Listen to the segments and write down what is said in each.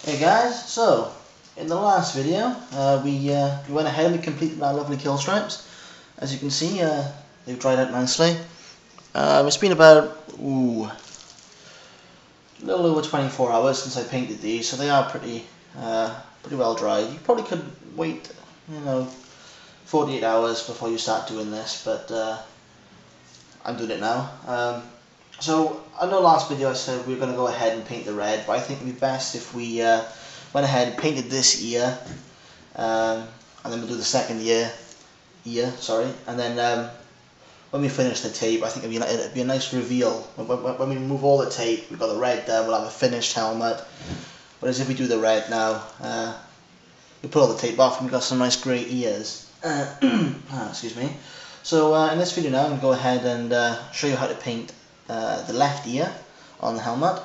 Hey guys, so in the last video we went ahead and we completed our lovely kill stripes. As you can see, they've dried out nicely. It's been about a little over 24 hours since I painted these, so they are pretty well dried. You probably could wait 48 hours before you start doing this, but I'm doing it now. So I know last video I said we were going to go ahead and paint the red, but I think it would be best if we went ahead and painted this ear, and then we'll do the second ear, and then when we finish the tape, I think it'd be a nice reveal. When we remove all the tape, we've got the red done, we'll have a finished helmet. Whereas if we do the red now, we put all the tape off and we've got some nice grey ears. Excuse me. So in this video now, I'm going to go ahead and show you how to paint the left ear on the helmet.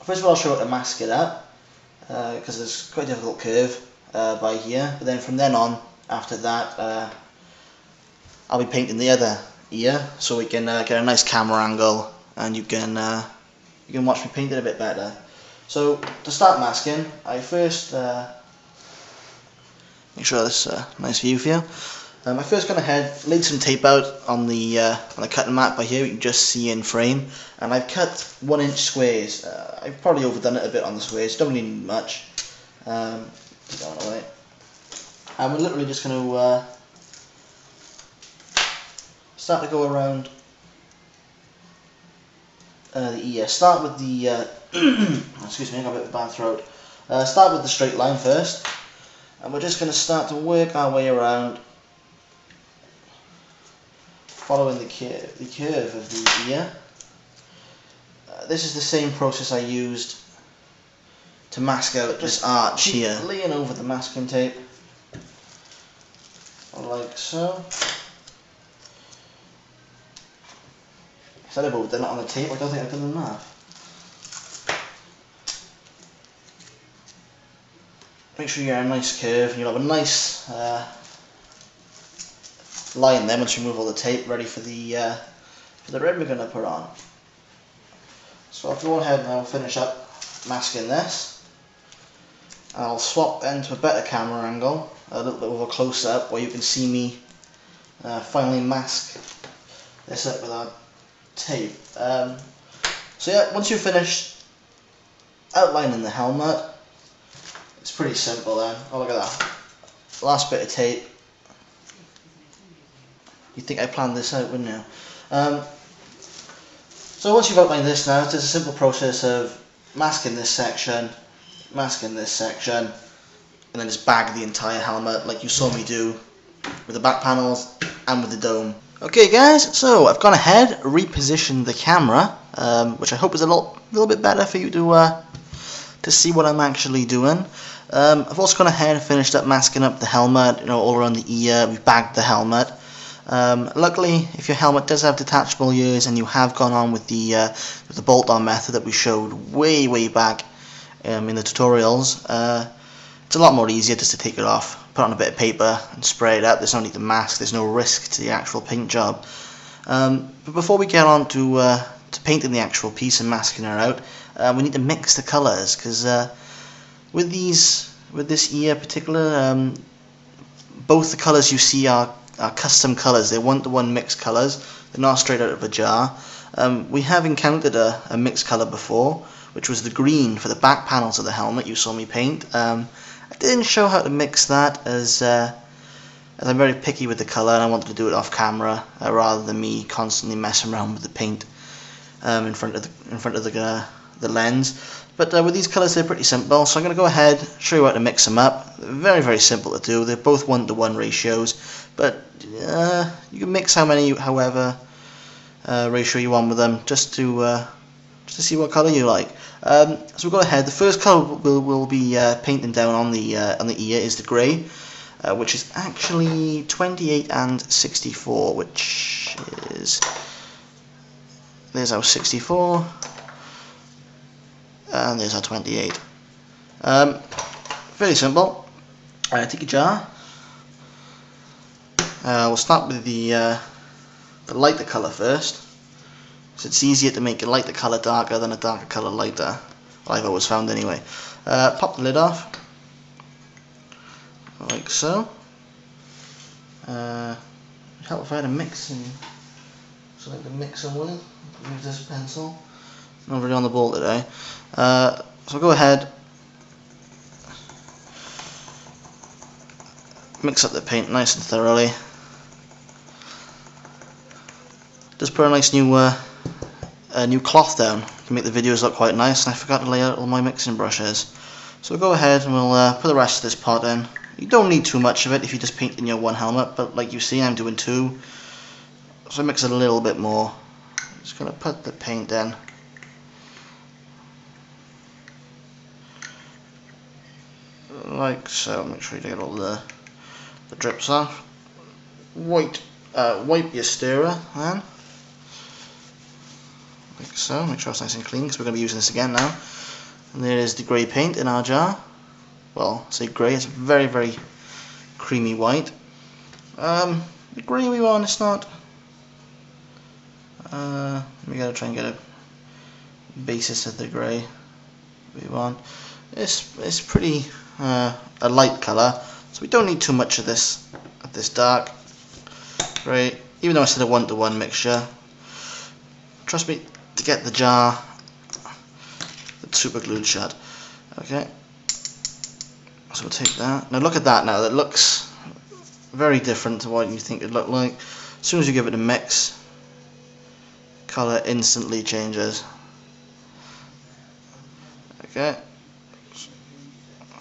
First of all, I'll show you how to mask it up, because it's quite a difficult curve by here. But then from then on, after that, I'll be painting the other ear, so we can get a nice camera angle, and you can watch me paint it a bit better. So to start masking, I first make sure this is a nice view for you. I first gone ahead, laid some tape out on the cutting mat by here. You can just see in frame, and I've cut 1 inch squares. I've probably overdone it a bit on the squares. Don't really need much. And we're literally just going to start to go around the ear. Start with the excuse me, I got a bit of a bad throat. Start with the straight line first, and we're just going to start to work our way around, following the curve of the ear. This is the same process I used to mask out this arch here. Laying over the masking tape, like so. I said I've overdone it on the tape, I don't think I've done enough. Make sure you get a nice curve, and you'll have a nice line then once you remove all the tape, ready for the red we're going to put on. So I'll go ahead and I'll finish up masking this. I'll swap then to a better camera angle, a little bit of a close up, where you can see me finally mask this up with our tape. So yeah, once you've finished outlining the helmet, it's pretty simple then. Oh, look at that. Last bit of tape. You'd think I planned this out, wouldn't you? So once you've outlined this now, it's just a simple process of masking this section, and then just bag the entire helmet like you saw me do with the back panels and with the dome. Okay guys, so I've gone ahead, repositioned the camera, which I hope is a little bit better for you to see what I'm actually doing. I've also gone ahead and finished up masking up the helmet, all around the ear. We've bagged the helmet. Luckily, if your helmet does have detachable ears and you have gone on with the bolt-on method that we showed way back in the tutorials, it's a lot more easier just to take it off, put on a bit of paper and spray it up. There's no need to mask, there's no risk to the actual paint job. But before we get on to painting the actual piece and masking her out, we need to mix the colours, because with this ear in particular, both the colours you see are custom colours. They're one-to-one mixed colours. They're not straight out of a jar. We have encountered a mixed colour before, which was the green for the back panels of the helmet you saw me paint. I didn't show how to mix that, as I'm very picky with the colour and I wanted to do it off camera rather than me constantly messing around with the paint in front of the lens. But with these colours, they're pretty simple, so I'm going to go ahead, show you how to mix them up. Very simple to do. They're both 1-to-1 ratios, but you can mix however ratio you want with them, just to see what colour you like. So we'll go ahead. The first colour we'll be painting down on the ear is the grey, which is actually 28 and 64, which is, there's our 64. And there's our 28. Very simple. Take a jar. We'll start with the lighter colour first, so it's easier to make a lighter colour darker than a darker colour lighter. I've always found anyway. Pop the lid off, like so. Help if I had a mixing, something to mix them with. Use this pencil. Not really on the ball today. So go ahead, mix up the paint nice and thoroughly. Just put a nice new cloth down to make the videos look quite nice, and I forgot to lay out all my mixing brushes. So go ahead and we'll put the rest of this pot in. You don't need too much of it if you just paint in your one helmet, but like you see I'm doing two, so I mix it a little bit more. Just going to put the paint in. Like so. Make sure you get all the drips off. Wipe your stirrer then. Like so. Make sure it's nice and clean because we're going to be using this again now. And there is the grey paint in our jar. Well, say grey, it's very, very creamy white. The grey we want, it's not. We gotta try and get a basis of the grey we want. It's pretty a light colour, so we don't need too much of this dark grey. Even though I said a 1-to-1 mixture, trust me, to get the jar that's super glued shut. Okay. So we'll take that. Now look at that now, that looks very different to what you think it'd look like. As soon as you give it a mix, colour instantly changes. Okay.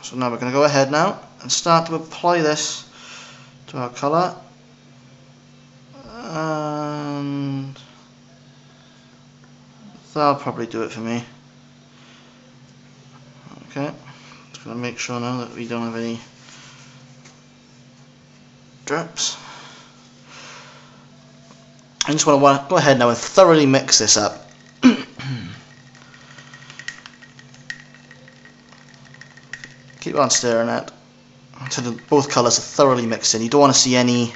So now we're going to go ahead now and start to apply this to our colour. And that'll probably do it for me. Okay. Going to make sure now that we don't have any drips. I just want to go ahead now and thoroughly mix this up. Keep on stirring it until both colours are thoroughly mixed in. You don't want to see any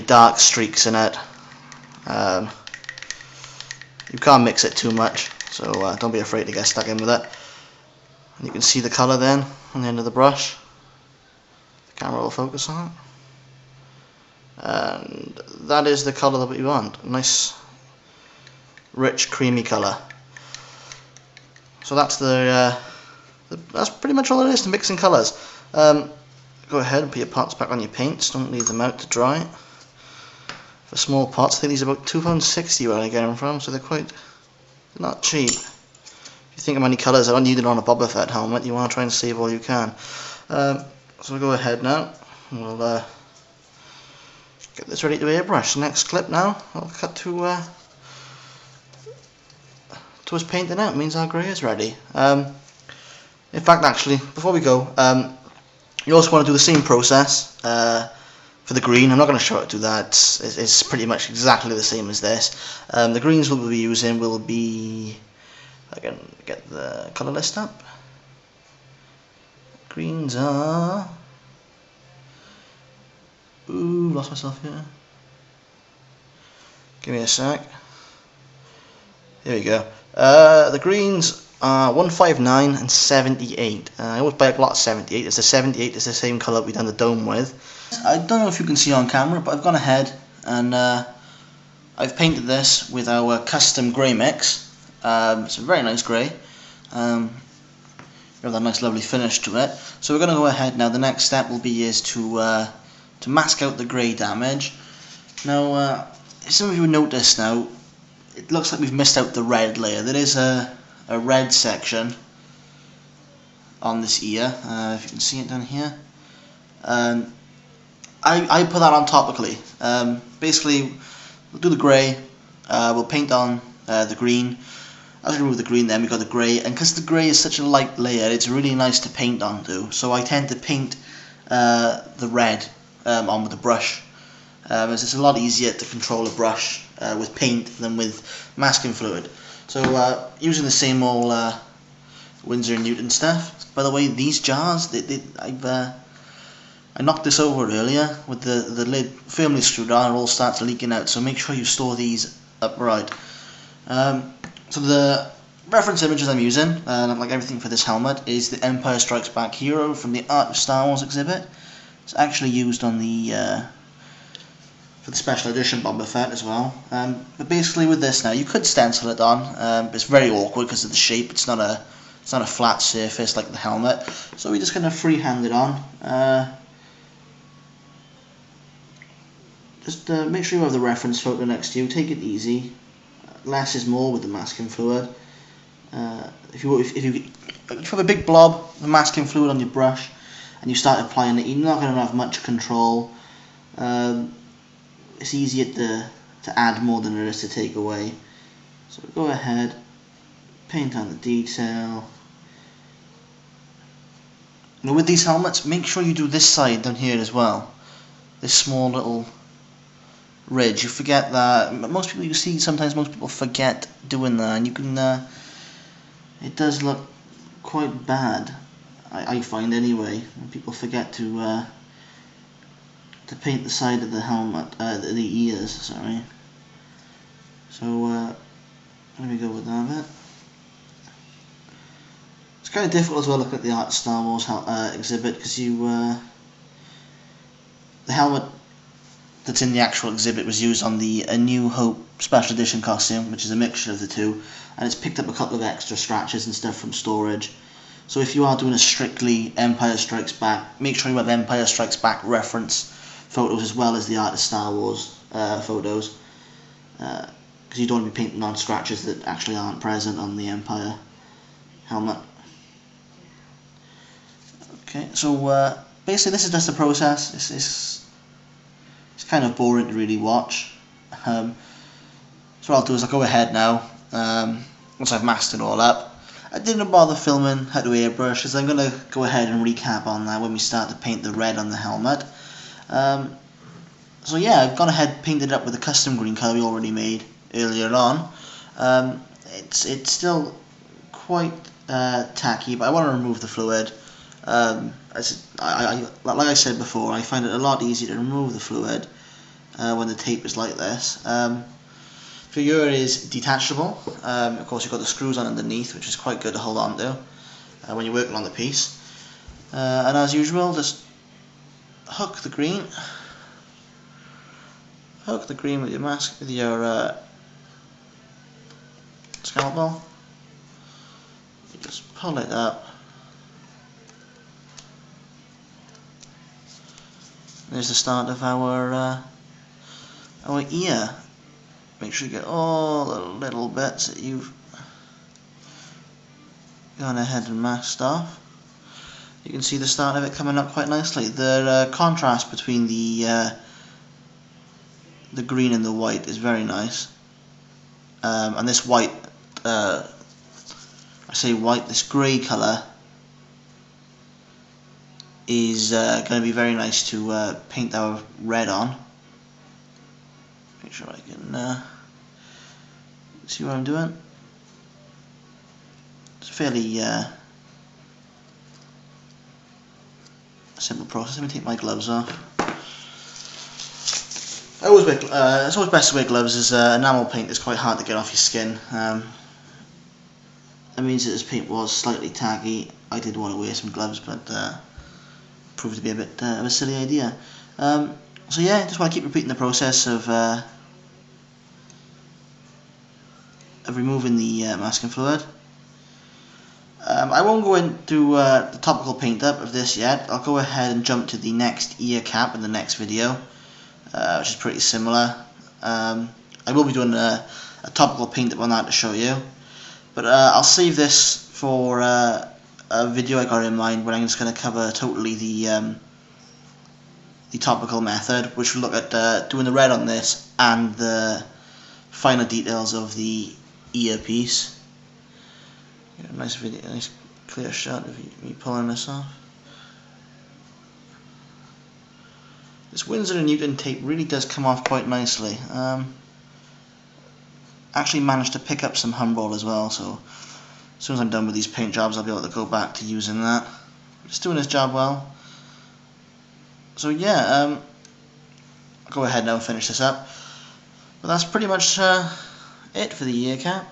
dark streaks in it. You can't mix it too much, so don't be afraid to get stuck in with it. And you can see the colour then on the end of the brush. The camera will focus on it. And that is the colour that we want. A nice, rich, creamy colour. So that's that's pretty much all there is to mixing colours. Go ahead and put your pots back on your paints. Don't leave them out to dry. For small pots, I think these are about £2.60 where I get them from, so they're not cheap. If you think of how many colours are needed on a Boba Fett helmet, you want to try and save all you can. So we'll go ahead now, and we'll get this ready to airbrush. Next clip now, I'll cut to us painting out. It means our grey is ready. In fact, actually, before we go, you also want to do the same process for the green. I'm not going to show it to that. It's pretty much exactly the same as this. The greens we'll be using will be, I can get the colour list up. Greens are, ooh, lost myself here. Give me a sec. Here we go. The greens are 159 and 78. I always buy a lot of 78. It's the 78 is the same colour we done the dome with. I don't know if you can see on camera, but I've gone ahead and I've painted this with our custom grey mix. It's a very nice grey. Got that nice lovely finish to it. So we're going to go ahead now. The next step will be to mask out the grey damage. Now, some of you notice now, it looks like we've missed out the red layer. There is a red section on this ear, if you can see it down here. I put that on topically. Basically, we'll do the grey, we'll paint on the green. As we remove the green, then we've got the grey, and because the grey is such a light layer, it's really nice to paint onto. So I tend to paint the red on with the brush, as it's a lot easier to control a brush with paint than with masking fluid. So using the same old Winsor & Newton stuff. By the way, these jars, I knocked this over earlier with the lid firmly screwed on. It all starts leaking out. So make sure you store these upright. So the reference images I'm using, like everything for this helmet, is the Empire Strikes Back hero from the Art of Star Wars exhibit. It's actually used on the for the special edition Boba Fett as well. But basically with this now, you could stencil it on, but it's very awkward because of the shape. It's not a flat surface like the helmet. So we're just going to freehand it on. Just make sure you have the reference photo next to you. Take it easy. Less is more with the masking fluid. If you have a big blob of masking fluid on your brush and you start applying it, you're not going to have much control. It's easier to add more than it is to take away. So go ahead, paint on the detail. Now with these helmets, make sure you do this side down here as well. This small little ridge. You forget that. Most people you see, sometimes most people forget doing that, and you can. It does look quite bad. I find anyway. When people forget to paint the side of the helmet, the ears. Sorry. So let me go with that a bit. It's kind of difficult as well looking at the Art of Star Wars exhibit because the helmet that's in the actual exhibit was used on the A New Hope special edition costume, which is a mixture of the two, and it's picked up a couple of extra scratches and stuff from storage. So if you are doing a strictly Empire Strikes Back, make sure you have Empire Strikes Back reference photos as well as the Art of Star Wars photos, because you don't want to be painting on scratches that actually aren't present on the Empire helmet. Okay, so basically this is just a process. It's kind of boring to really watch. So what I'll do is I'll go ahead now, once I've masked it all up. I didn't bother filming how to airbrush because I'm going to go ahead and recap on that when we start to paint the red on the helmet. So yeah, I've gone ahead and painted it up with a custom green colour we already made earlier on. It's still quite tacky, but I want to remove the fluid. Like I said before, I find it a lot easier to remove the fluid when the tape is like this. Figure is detachable. Of course, you've got the screws on underneath, which is quite good to hold on to when you're working on the piece. And as usual, just hook the green with your mask, with your scalpel. You just pull it up. There's the start of our ear. Make sure you get all the little bits that you've gone ahead and masked off. You can see the start of it coming up quite nicely. The contrast between the green and the white is very nice. And this white, I say white, this grey colour is going to be very nice to paint our red on. Make sure I can see what I'm doing. It's a fairly simple process. Let me take my gloves off. It's always best to wear gloves as enamel paint is quite hard to get off your skin. That means that this paint was slightly tacky. I did want to wear some gloves, but proved to be a bit of a silly idea. So yeah, just want to keep repeating the process of removing the masking fluid. I won't go into the topical paint up of this yet. I'll go ahead and jump to the next ear cap in the next video, which is pretty similar. I will be doing a topical paint up on that to show you, but I'll save this for a video I got in mind when I'm just going to cover totally the topical method, which will look at doing the red on this and the finer details of the earpiece. Get a nice video, nice clear shot of me pulling this off. This Winsor & Newton tape really does come off quite nicely. Actually managed to pick up some Humbrol as well, so as soon as I'm done with these paint jobs I'll be able to go back to using that. It's doing its job well. So yeah, I'll go ahead now and finish this up. But that's pretty much it for the ear cap.